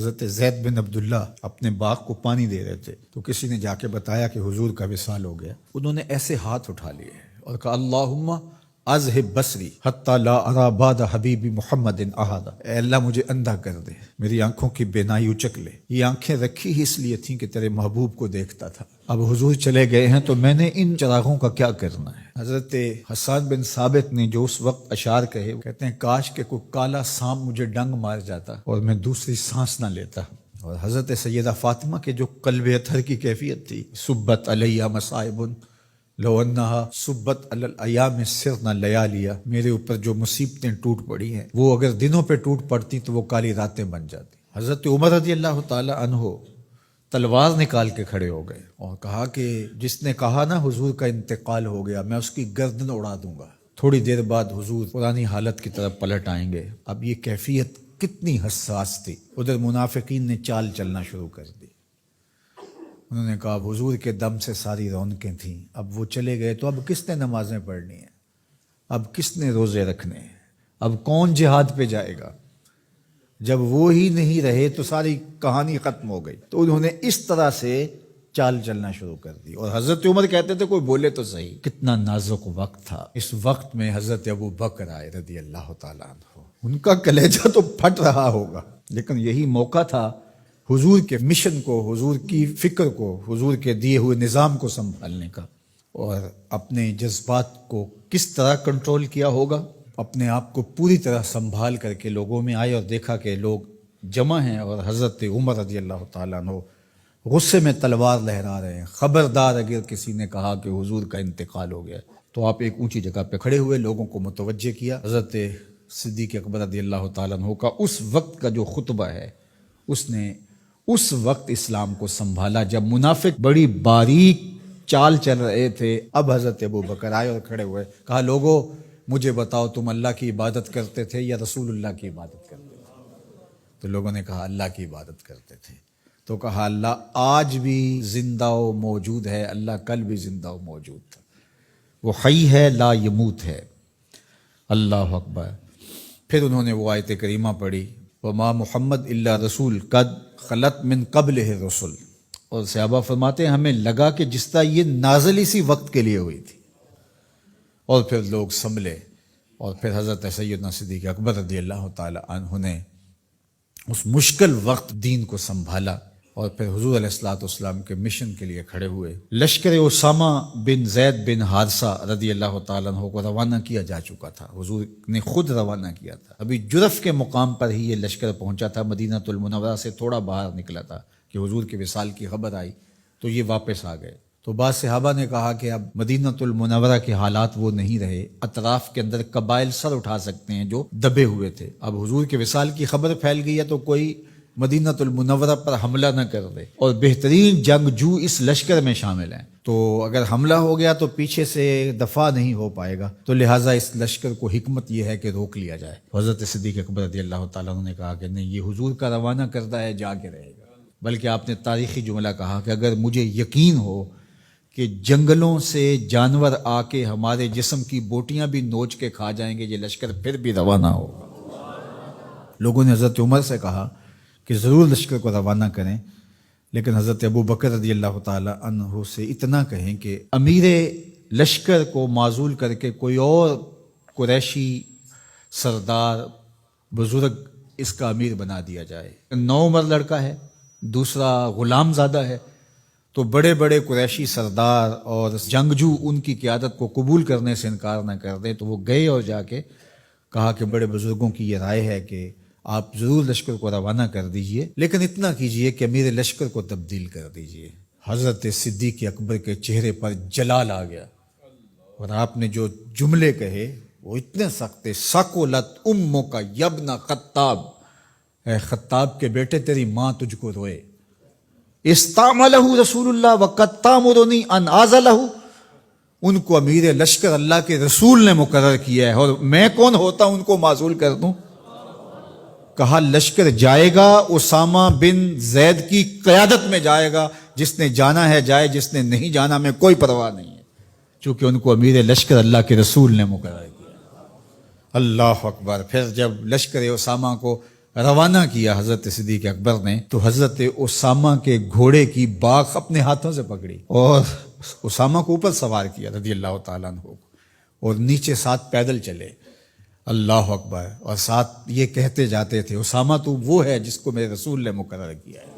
حضرت زید بن عبداللہ اپنے باغ کو پانی دے رہے تھے تو کسی نے جا کے بتایا کہ حضور کا وصال ہو گیا. انہوں نے ایسے ہاتھ اٹھا لیے اور کہا اللہم اذہب بصری حتی لا ارا بعد حبیبی محمد احدا. اے اللہ مجھے اندھا کر دے، میری آنکھوں کی بینائی اچک لے. یہ آنکھیں رکھی ہی اس لیے تھیں کہ تیرے محبوب کو دیکھتا تھا، اب حضور چلے گئے ہیں تو میں نے ان چراغوں کا کیا کرنا ہے. حضرت حسان بن ثابت نے جو اس وقت اشعار کہے، وہ کہتے ہیں کاش کہ کوئی کالا سانپ مجھے ڈنگ مار جاتا اور میں دوسری سانس نہ لیتا. اور حضرت سیدہ فاطمہ کے جو قلب اطہر کی کیفیت تھی، سبت علیہ مصائب لو انہا سبت علی الایام سرنا لیالیا، میرے اوپر جو مصیبتیں ٹوٹ پڑی ہیں وہ اگر دنوں پہ ٹوٹ پڑتی تو وہ کالی راتیں بن جاتی. حضرت عمر رضی اللہ تعالی عنہ تلوار نکال کے کھڑے ہو گئے اور کہا کہ جس نے کہا نا حضور کا انتقال ہو گیا میں اس کی گردن اڑا دوں گا. تھوڑی دیر بعد حضور پرانی حالت کی طرف پلٹ آئیں گے. اب یہ کیفیت کتنی حساس تھی. ادھر منافقین نے چال چلنا شروع کر دی. انہوں نے کہا اب حضور کے دم سے ساری رونقیں تھیں، اب وہ چلے گئے تو اب کس نے نمازیں پڑھنی ہیں، اب کس نے روزے رکھنے ہیں، اب کون جہاد پہ جائے گا. جب وہ ہی نہیں رہے تو ساری کہانی ختم ہو گئی. تو انہوں نے اس طرح سے چال چلنا شروع کر دی. اور حضرت عمر کہتے تھے کوئی بولے تو صحیح. کتنا نازک وقت تھا. اس وقت میں حضرت ابو بکر آئے رضی اللہ تعالیٰ عنہ. ان کا کلیجہ تو پھٹ رہا ہوگا، لیکن یہی موقع تھا حضور کے مشن کو، حضور کی فکر کو، حضور کے دیے ہوئے نظام کو سنبھالنے کا. اور اپنے جذبات کو کس طرح کنٹرول کیا ہوگا. اپنے آپ کو پوری طرح سنبھال کر کے لوگوں میں آئے اور دیکھا کہ لوگ جمع ہیں اور حضرت عمر رضی اللہ تعالیٰ عنہ غصے میں تلوار لہرا رہے ہیں. خبردار اگر کسی نے کہا کہ حضور کا انتقال ہو گیا تو آپ ایک اونچی جگہ پہ کھڑے ہوئے، لوگوں کو متوجہ کیا. حضرت صدیق اکبر رضی اللہ تعالیٰ عنہ کا اس وقت کا جو خطبہ ہے، اس نے اس وقت اسلام کو سنبھالا جب منافق بڑی باریک چال چل رہے تھے. اب حضرت ابو بکر آئے اور کھڑے ہوئے، کہا لوگو مجھے بتاؤ تم اللہ کی عبادت کرتے تھے یا رسول اللہ کی عبادت کرتے تھے؟ تو لوگوں نے کہا اللہ کی عبادت کرتے تھے. تو کہا اللہ آج بھی زندہ و موجود ہے، اللہ کل بھی زندہ و موجود تھا، وہ حی ہے لا یموت ہے. اللہ اکبر. پھر انہوں نے وہ آیت کریمہ پڑھی وما محمد الا رسول قد خلت من قبلہ الرسل. اور صحابہ فرماتے ہیں ہمیں لگا کہ جس طرح یہ نازل اسی وقت کے لیے ہوئی تھی. اور پھر لوگ سنبھلے اور پھر حضرت سیدنا صدیق اکبر رضی اللہ تعالی عنہ نے اس مشکل وقت دین کو سنبھالا اور پھر حضور علیہ الصلوۃ والسلام کے مشن کے لیے کھڑے ہوئے. لشکر اسامہ بن زید بن حارثہ رضی اللہ تعالیٰ عنہ کو روانہ کیا جا چکا تھا. حضور نے خود روانہ کیا تھا. ابھی جرف کے مقام پر ہی یہ لشکر پہنچا تھا، مدینہ المنورہ سے تھوڑا باہر نکلا تھا کہ حضور کے وصال کی خبر آئی تو یہ واپس آ گئے. تو بعض صحابہ نے کہا کہ اب مدینہ المنورہ کے حالات وہ نہیں رہے، اطراف کے اندر قبائل سر اٹھا سکتے ہیں جو دبے ہوئے تھے. اب حضور کے وصال کی خبر پھیل گئی ہے تو کوئی مدینہ المنورہ پر حملہ نہ کر دے. اور بہترین جنگجو اس لشکر میں شامل ہیں، تو اگر حملہ ہو گیا تو پیچھے سے دفاع نہیں ہو پائے گا، تو لہٰذا اس لشکر کو حکمت یہ ہے کہ روک لیا جائے. حضرت صدیق اکبر رضی اللہ تعالیٰ عنہ نے کہا کہ نہیں، یہ حضور کا روانہ کردہ ہے، جا کے رہے گا. بلکہ آپ نے تاریخی جملہ کہا کہ اگر مجھے یقین ہو کہ جنگلوں سے جانور آ کے ہمارے جسم کی بوٹیاں بھی نوچ کے کھا جائیں گے، یہ لشکر پھر بھی روانہ ہوگا. لوگوں نے حضرت عمر سے کہا کہ ضرور لشکر کو روانہ کریں، لیکن حضرت ابو بکر رضی اللہ تعالی عنہ سے اتنا کہیں کہ امیر لشکر کو معزول کر کے کوئی اور قریشی سردار بزرگ اس کا امیر بنا دیا جائے. 9 عمر لڑکا ہے، دوسرا غلام زادہ ہے، تو بڑے بڑے قریشی سردار اور جنگجو ان کی قیادت کو قبول کرنے سے انکار نہ کر دیں. تو وہ گئے اور جا کے کہا کہ بڑے بزرگوں کی یہ رائے ہے کہ آپ ضرور لشکر کو روانہ کر دیجئے، لیکن اتنا کیجئے کہ امیر لشکر کو تبدیل کر دیجئے. حضرت صدیق اکبر کے چہرے پر جلال آ گیا اور آپ نے جو جملے کہے وہ اتنے سخت تھے. سقلت امک یبن خطاب، اے خطاب کے بیٹے تیری ماں تجھ کو روئے. استعملہ رسول اللہ وقد تامرنی ان اعزلہ، ان کو امیر لشکر اللہ کے رسول نے مقرر کیا ہے اور میں کون ہوتا ان کو معزول کر دوں. کہا لشکر جائے گا، اسامہ بن زید کی قیادت میں جائے گا، جس نے جانا ہے جائے، جس نے نہیں جانا میں کوئی پرواہ نہیں ہے، چونکہ ان کو امیر لشکر اللہ کے رسول نے مقرر کیا. اللہ اکبر. پھر جب لشکر اسامہ کو روانہ کیا حضرت صدیق اکبر نے تو حضرت اسامہ کے گھوڑے کی باک اپنے ہاتھوں سے پکڑی اور اسامہ کو اوپر سوار کیا رضی اللہ تعالیٰ عنہ کو، اور نیچے ساتھ پیدل چلے، اللہ اکبر، اور ساتھ یہ کہتے جاتے تھے اسامہ تو وہ ہے جس کو میرے رسول نے مقرر کیا ہے۔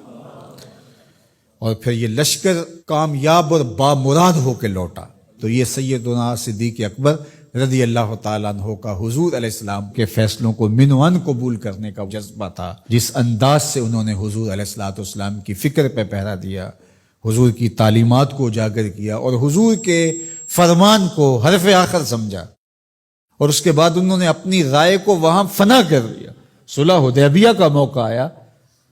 اور پھر یہ لشکر کامیاب اور بامراد ہو کے لوٹا۔ تو یہ سیدنا صدیق اکبر رضی اللہ تعالیٰ عنہ کا حضور علیہ السلام کے فیصلوں کو من و عن قبول کرنے کا جذبہ تھا، جس انداز سے انہوں نے حضور علیہ السلام کی فکر پہ پہرا دیا، حضور کی تعلیمات کو اجاگر کیا اور حضور کے فرمان کو حرف آخر سمجھا، اور اس کے بعد انہوں نے اپنی رائے کو وہاں فنا کر دیا۔ صلح حدیبیہ کا موقع آیا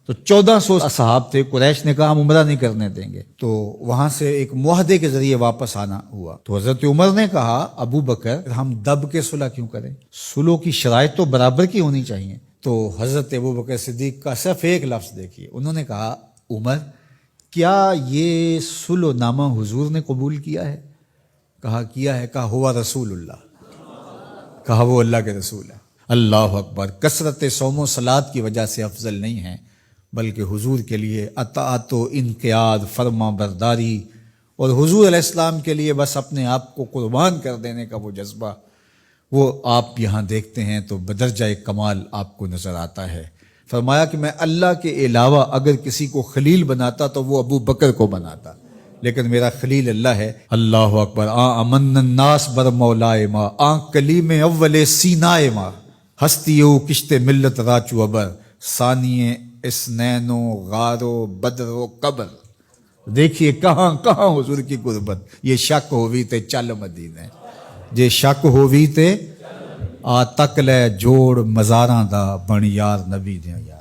تو 1400 اصحاب تھے، قریش نے کہا ہم عمرہ نہیں کرنے دیں گے، تو وہاں سے ایک معاہدے کے ذریعے واپس آنا ہوا۔ تو حضرت عمر نے کہا ابو بکر ہم دب کے صلح کیوں کریں، صلح کی شرائط تو برابر کی ہونی چاہیے۔ تو حضرت ابو بکر صدیق کا صرف ایک لفظ دیکھیے، انہوں نے کہا عمر کیا یہ صلح نامہ حضور نے قبول کیا ہے؟ کہا کیا ہے۔ کہا ہوا رسول اللہ، کہا وہ اللہ کے رسول ہے۔ اللہ اکبر، کثرت صوم و صلات کی وجہ سے افضل نہیں ہے، بلکہ حضور کے لیے اطاعت و انقیاد، فرما برداری، اور حضور علیہ السلام کے لیے بس اپنے آپ کو قربان کر دینے کا وہ جذبہ، وہ آپ یہاں دیکھتے ہیں تو بدرجہ کمال آپ کو نظر آتا ہے۔ فرمایا کہ میں اللہ کے علاوہ اگر کسی کو خلیل بناتا تو وہ ابو بکر کو بناتا، لیکن میرا خلیل اللہ ہے۔ اللہ اکبر، امن الناس بر مولائے ما، کلیم اول سینائے ما، ہستیو کشت ملت راچو ابر، ثانیے اسنین و غار و بدر و قبر۔ دیکھیے کہاں کہاں حضور کی قربت۔ یہ شک ہووی تے چل مدینے، جے شک ہووی تے آ تک لے جوڑ مزاراں دا بن یار نبی دیاں یار۔